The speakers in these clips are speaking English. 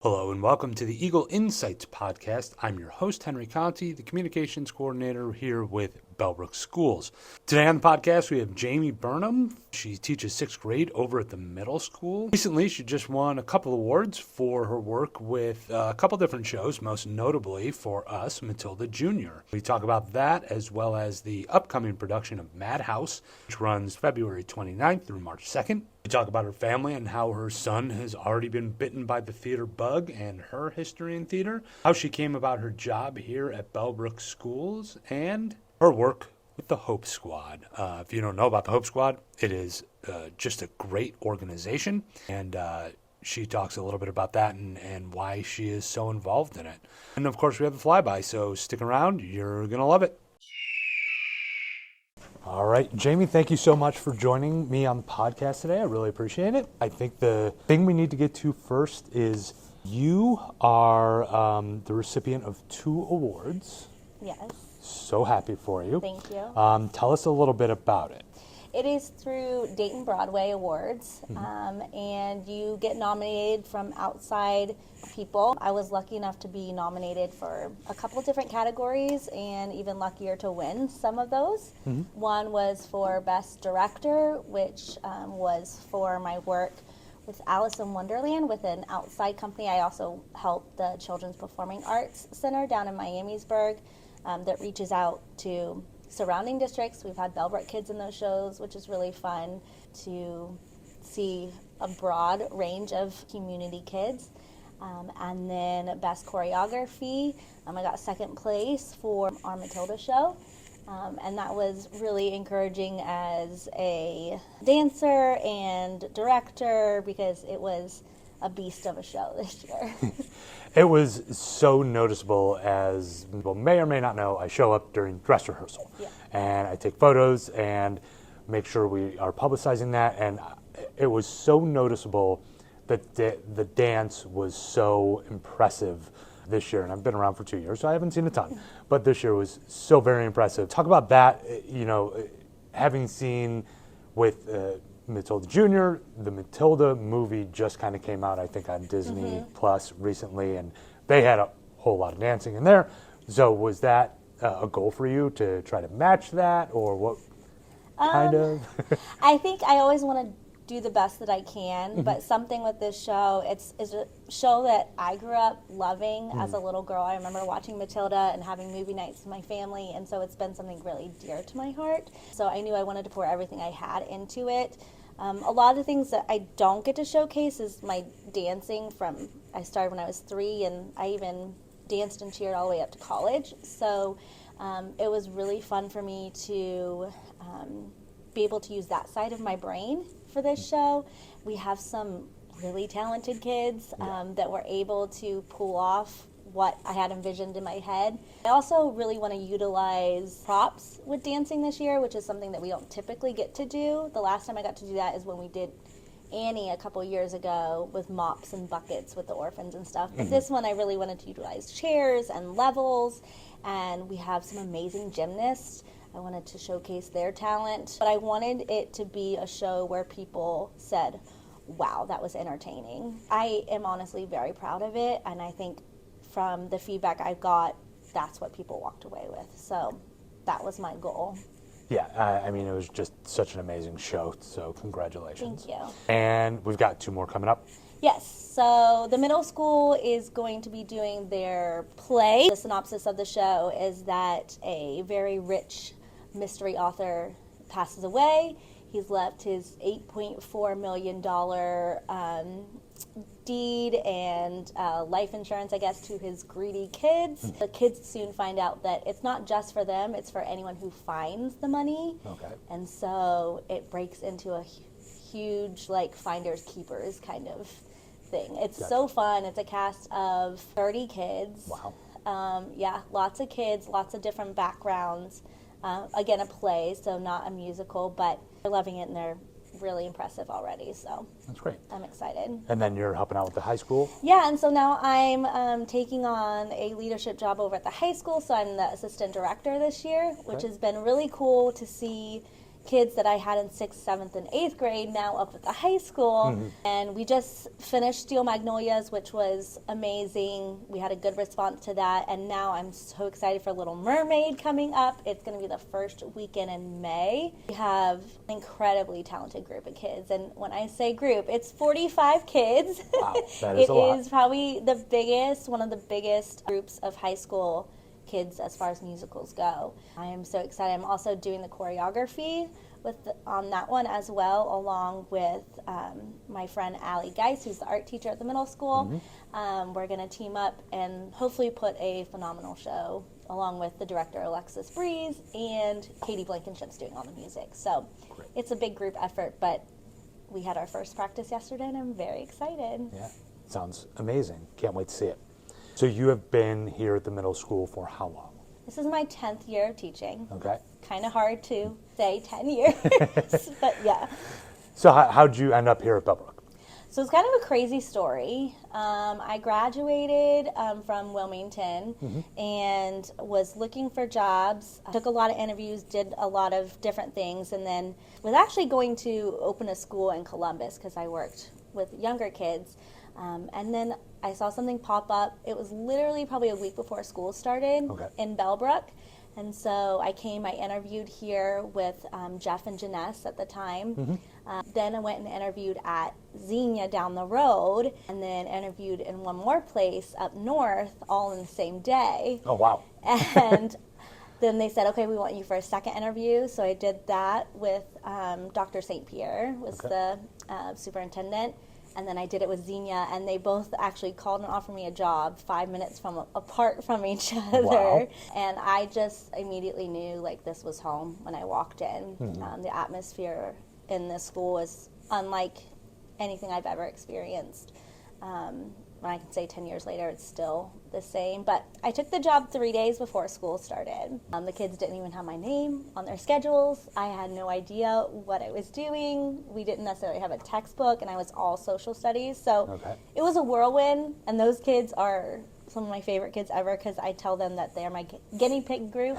Hello and welcome to the Eagle Insights podcast. I'm your host, Henry Conti, the communications coordinator here with Bellbrook Schools. Today on the podcast, we have Jaime Burnham. She teaches 6th grade over at the middle school. Recently, she just won a couple awards for her work with a couple different shows, most notably for us, Matilda Jr. We talk about that as well as the upcoming production of Madhouse, which runs February 29th through March 2nd. We talk about her family and how her son has already been bitten by the theater bug and her history in theater, how she came about her job here at Bellbrook Schools, and her work with the Hope Squad. If you don't know about the Hope Squad, it is just a great organization, and she talks a little bit about that and why she is so involved in it. And of course, we have the flyby, so stick around. You're going to love it. All right, Jaime, thank you so much for joining me on the podcast today. I really appreciate it. I think the thing we need to get to first is you are the recipient of 2 awards. Yes. So happy for you. Thank you. Tell us a little bit about it. It is through Dayton Broadway Awards, and you get nominated from outside people. I was lucky enough to be nominated for a couple different categories and even luckier to win some of those. One was for Best Director, which was for my work with Alice in Wonderland with an outside company. I also help the Children's Performing Arts Center down in Miamisburg that reaches out to surrounding districts. We've had Bellbrook kids in those shows, which is really fun to see a broad range of community kids. And then Best Choreography, I got 2nd place for our Matilda show. And that was really encouraging as a dancer and director because it was a beast of a show this year. It was so noticeable, as people may or may not know. I show up during dress rehearsal, and I take photos and make sure we are publicizing that, and it was so noticeable that the dance was so impressive this year, and I've been around for 2 years, so I haven't seen a ton, but this year was so very impressive. Talk about that, having seen with Matilda Jr., the Matilda movie just kind of came out, I think, on Disney Plus recently, and they had a whole lot of dancing in there. So was that a goal for you to try to match that, or what kind of? I think I always want to do the best that I can, but something with this show, it's a show that I grew up loving as a little girl. I remember watching Matilda and having movie nights with my family, and so it's been something really dear to my heart. So I knew I wanted to pour everything I had into it. A lot of the things that I don't get to showcase is my dancing I started when I was 3, and I even danced and cheered all the way up to college. So it was really fun for me to be able to use that side of my brain for this show. We have some really talented kids that were able to pull off what I had envisioned in my head. I also really want to utilize props with dancing this year, which is something that we don't typically get to do. The last time I got to do that is when we did Annie a couple years ago with mops and buckets with the orphans and stuff. But this one I really wanted to utilize chairs and levels, and we have some amazing gymnasts. I wanted to showcase their talent, but I wanted it to be a show where people said, wow, that was entertaining. I am honestly very proud of it, and I think from the feedback I got, that's what people walked away with. So that was my goal. Yeah, it was just such an amazing show, so congratulations. Thank you. And we've got 2 more coming up. Yes, so the middle school is going to be doing their play. The synopsis of the show is that a very rich mystery author passes away. He's left his $8.4 million deed and life insurance, I guess, to his greedy kids. The kids soon find out that it's not just for them, it's for anyone who finds the money. Okay. And so it breaks into a huge, finders keepers kind of thing. It's so fun. It's a cast of 30 kids. Wow. Lots of kids, lots of different backgrounds. Again, a play, so not a musical, but they're loving it and they're really impressive already, so that's great. I'm excited. And then you're helping out with the high school? Yeah, and so now I'm taking on a leadership job over at the high school, so I'm the assistant director this year, which has been really cool to see kids that I had in 6th, 7th, and 8th grade now up at the high school. And we just finished Steel Magnolias, which was amazing. We had a good response to that. And now I'm so excited for Little Mermaid coming up. It's going to be the first weekend in May. We have an incredibly talented group of kids. And when I say group, it's 45 kids. Wow, that is a lot. It is probably one of the biggest groups of high school kids as far as musicals go. I am so excited. I'm also doing the choreography on that one as well, along with my friend Allie Geis, who's the art teacher at the middle school. We're going to team up and hopefully put a phenomenal show along with the director Alexis Breeze and Katie Blankenship's doing all the music. So It's a big group effort, but we had our first practice yesterday and I'm very excited. Yeah, sounds amazing. Can't wait to see it. So you have been here at the middle school for how long? This is my 10th year of teaching. Okay. Kind of hard to say 10 years, but yeah. So how'd you end up here at Bellbrook? So it's kind of a crazy story. I graduated from Wilmington and was looking for jobs. I took a lot of interviews, did a lot of different things, and then was actually going to open a school in Columbus because I worked with younger kids. And then I saw something pop up. It was literally probably a week before school started in Bellbrook. And so I interviewed here with Jeff and Janess at the time. Then I went and interviewed at Xenia down the road, and then interviewed in one more place up north, all in the same day. Oh, wow. And then they said, okay, we want you for a second interview. So I did that with Dr. St. Pierre, was the superintendent. And then I did it with Xenia, and they both actually called and offered me a job 5 minutes apart from each other. Wow. And I just immediately knew, like, this was home when I walked in. The atmosphere in this school is unlike anything I've ever experienced. I can say 10 years later, it's still the same. But I took the job 3 days before school started. The kids didn't even have my name on their schedules. I had no idea what I was doing. We didn't necessarily have a textbook, and I was all social studies. So It was a whirlwind, and those kids are some of my favorite kids ever because I tell them that they're my guinea pig group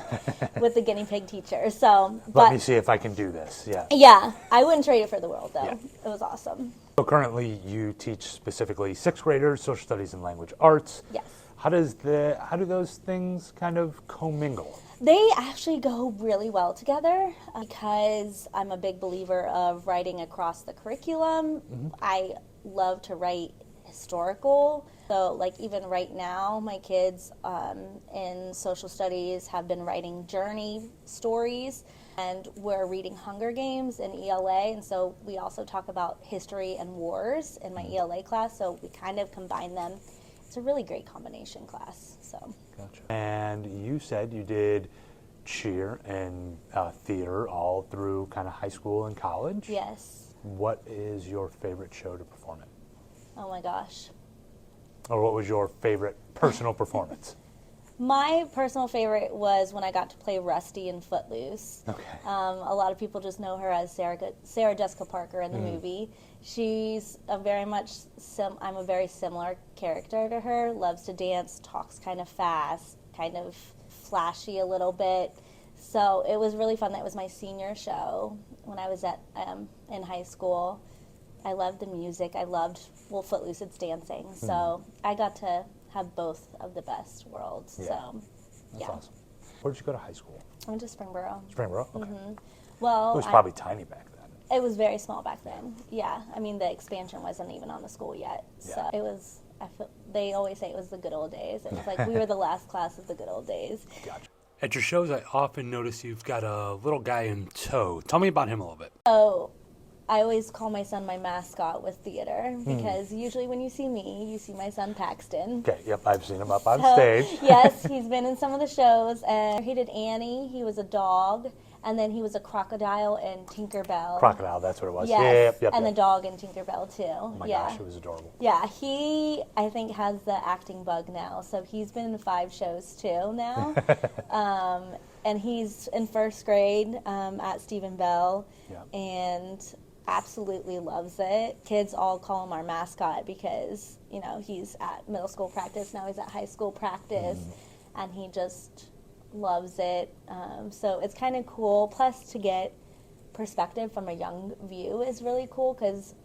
with the guinea pig teacher. So, Let me see if I can do this. Yeah. Yeah, I wouldn't trade it for the world, though. It was awesome. So currently you teach specifically 6th graders, social studies and language arts. Yes. How do those things kind of commingle? They actually go really well together because I'm a big believer of writing across the curriculum. I love to write historical. So, like, even right now, my kids in social studies have been writing journey stories, and we're reading Hunger Games in ELA, and so we also talk about history and wars in my ELA class, so we kind of combine them. It's a really great combination class. So. Gotcha. And you said you did cheer and theater all through kind of high school and college? Yes. What is your favorite show to perform in? Oh my gosh. Or what was your favorite personal performance? My personal favorite was when I got to play Rusty in Footloose. Okay. A lot of people just know her as Sarah Jessica Parker in the movie. She's I'm a very similar character to her. Loves to dance, talks kind of fast, kind of flashy a little bit. So it was really fun. That was my senior show when I was in high school. I loved the music. Footloose, it's dancing. So I got to have both of the best worlds. Yeah. So, That's awesome. Where did you go to high school? I went to Springboro. Springboro? Okay. Well, It was probably tiny back then. It was very small back then. Yeah. I mean, the expansion wasn't even on the school yet. Yeah. So it was, they always say it was the good old days. It was like we were the last class of the good old days. Gotcha. At your shows, I often notice you've got a little guy in tow. Tell me about him a little bit. Oh, I always call my son my mascot with theater because usually when you see me, you see my son Paxton. Okay, yep, I've seen him up on stage. Yes, he's been in some of the shows. And he did Annie. He was a dog. And then he was a crocodile in Tinkerbell. Crocodile, that's what it was. Yes, Yep. The dog in Tinkerbell, too. Oh my gosh, it was adorable. Yeah, he, I think, has the acting bug now. So he's been in 5 shows, too, now. And he's in 1st grade at Stephen Bell. Yeah. And absolutely loves it. Kids all call him our mascot because, he's at middle school practice. Now he's at high school practice. And he just loves it. So it's kind of cool. Plus to get perspective from a young view is really cool, because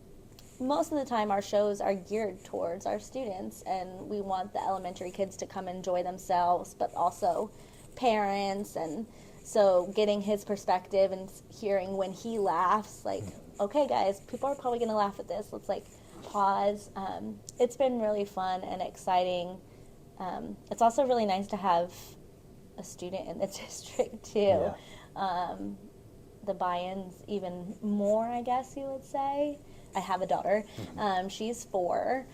most of the time our shows are geared towards our students, and we want the elementary kids to come enjoy themselves, but also parents. And so getting his perspective and hearing when he laughs, like, okay guys, people are probably going to laugh at this, let's like pause. It's been really fun and exciting. It's also really nice to have a student in the district too. The buy-in's even more, I guess you would say. I have a daughter. She's 4.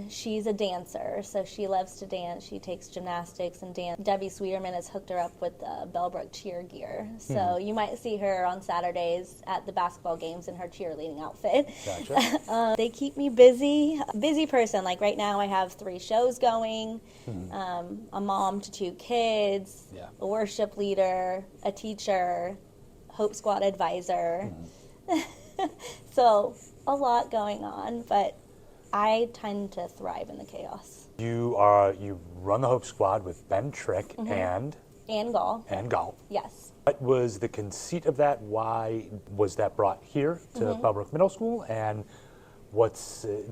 She's a dancer, so she loves to dance. She takes gymnastics and dance. Debbie Sweeterman has hooked her up with Bellbrook cheer gear. So you might see her on Saturdays at the basketball games in her cheerleading outfit. Gotcha. They keep me busy. Busy person. Like right now I have 3 shows going, a mom to 2 kids, a worship leader, a teacher, Hope Squad advisor. So a lot going on, but I tend to thrive in the chaos. You run the Hope Squad with Ben Trick and Gall. Yes. What was the conceit of that? Why was that brought here to Bellbrook Middle School? And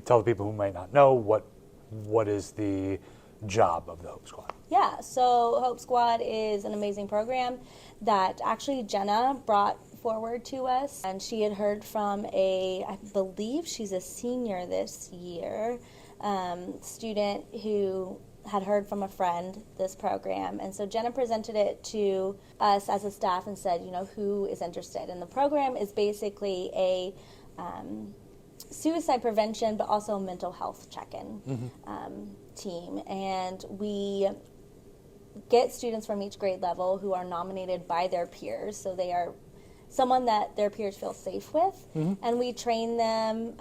tell the people who might not know, what is the job of the Hope Squad? Yeah, so Hope Squad is an amazing program that actually Jenna brought forward to us, and she had heard from I believe she's a senior this year, student who had heard from a friend this program. And so Jenna presented it to us as a staff and said, who is interested? And the program is basically a suicide prevention, but also mental health check-in team. And we get students from each grade level who are nominated by their peers, so they are someone that their peers feel safe with, and we train them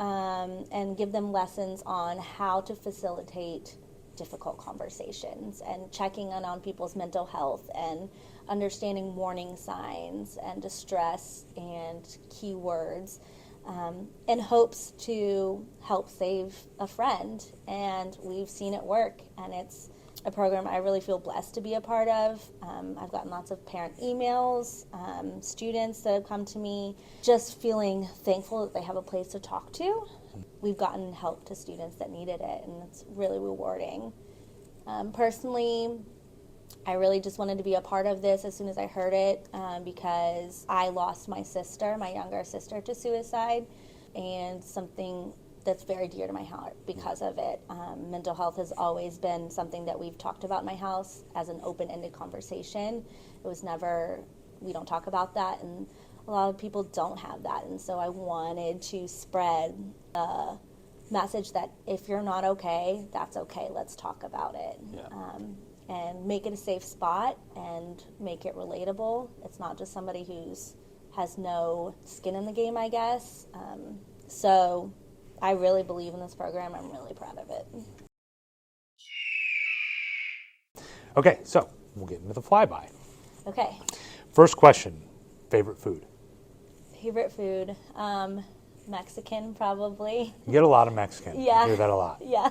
and give them lessons on how to facilitate difficult conversations and checking in on people's mental health and understanding warning signs and distress and keywords, in hopes to help save a friend. And we've seen it work, and it's a program I really feel blessed to be a part of. I've gotten lots of parent emails, students that have come to me just feeling thankful that they have a place to talk to. We've gotten help to students that needed it, and it's really rewarding. Personally, I really just wanted to be a part of this as soon as I heard it, because I lost my younger sister, to suicide, and something that's very dear to my heart because of it. Mental health has always been something that we've talked about in my house as an open-ended conversation. It was never, we don't talk about that, and a lot of people don't have that. And so I wanted to spread the message that if you're not okay, that's okay, let's talk about it. And make it a safe spot and make it relatable. It's not just somebody has no skin in the game, I guess. So I really believe in this program. I'm really proud of it. Okay, so we'll get into the flyby. Okay. First question, favorite food? Favorite food? Mexican, probably. You get a lot of Mexican. Yeah. I hear that a lot. Yeah.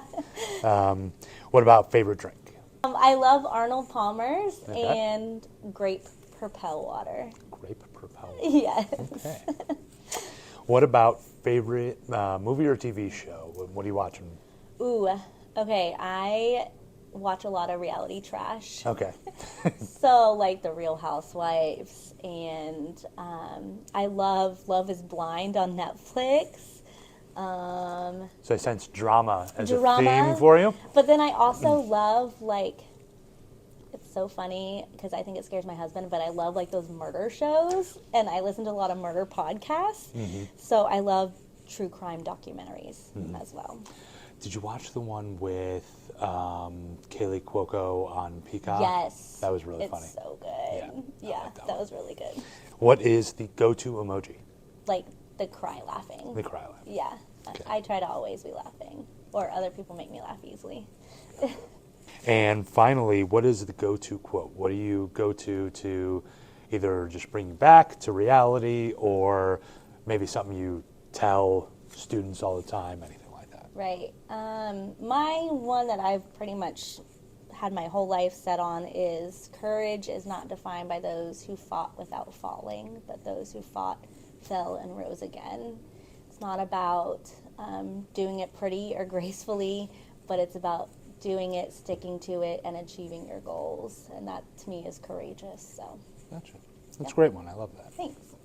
What about favorite drink? I love Arnold Palmer's and grape Propel water. Grape Propel? Yes. Okay. What about favorite movie or TV show? What are you watching? Ooh, okay. I watch a lot of reality trash. Okay. So, like The Real Housewives, and I love Love is Blind on Netflix. So I sense drama as a Drama, theme for you? But then I also love, it's so funny because I think it scares my husband, but I love those murder shows, and I listen to a lot of murder podcasts. So I love true crime documentaries as well. Did you watch the one with Kaylee Cuoco on Peacock? Yes. That was really funny. It's so good. Yeah, that was really good. What is the go-to emoji? The cry laughing. The cry laughing. Yeah. Okay. I try to always be laughing, or other people make me laugh easily. And finally, what is the go-to quote? What do you go to either just bring you back to reality, or maybe something you tell students all the time, anything like that? Right. My one that I've pretty much had my whole life set on is courage is not defined by those who fought without falling, but those who fought fell and rose again. It's not about doing it pretty or gracefully, but it's about doing it, sticking to it, and achieving your goals. And that, to me, is courageous. So, Gotcha. That's a great one. I love that. Thanks.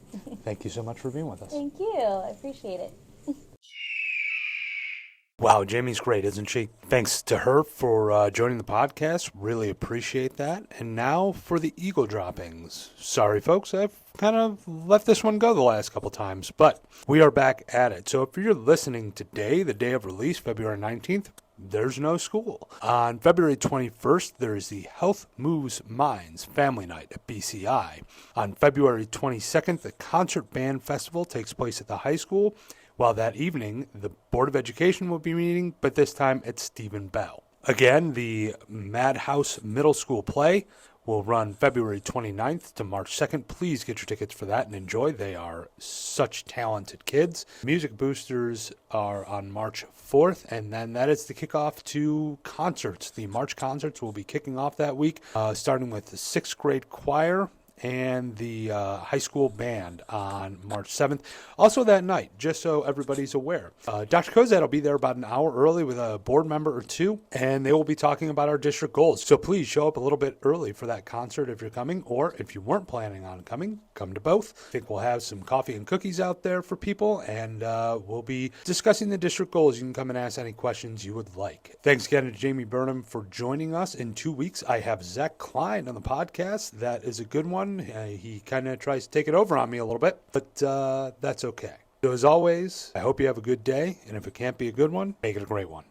Thank you so much for being with us. Thank you. I appreciate it. Wow, Jamie's great, isn't she? Thanks to her for joining the podcast. Really appreciate that. And now for the Eagle droppings. Sorry, folks, I've kind of let this one go the last couple times, but we are back at it. So if you're listening today, the day of release, February 19th, there's no school. On February 21st, there is the Health Moves Minds Family Night at BCI. On February 22nd, the Concert Band Festival takes place at the high school. While that evening, the Board of Education will be meeting, but this time at Stephen Bell. Again, the Madhouse Middle School play will run February 29th to March 2nd. Please get your tickets for that and enjoy. They are such talented kids. Music Boosters are on March 4th, and then that is the kickoff to concerts. The March concerts will be kicking off that week, starting with the 6th grade choir and the high school band on March 7th. Also that night, just so everybody's aware, Dr. Kozad will be there about an hour early with a board member or two, and they will be talking about our district goals. So please show up a little bit early for that concert if you're coming, or if you weren't planning on coming, come to both. I think we'll have some coffee and cookies out there for people, and we'll be discussing the district goals. You can come and ask any questions you would like. Thanks again to Jaime Burnham for joining us. In 2 weeks, I have Zach Klein on the podcast. That is a good one. He kind of tries to take it over on me a little bit, but that's okay. So as always, I hope you have a good day, and if it can't be a good one, make it a great one.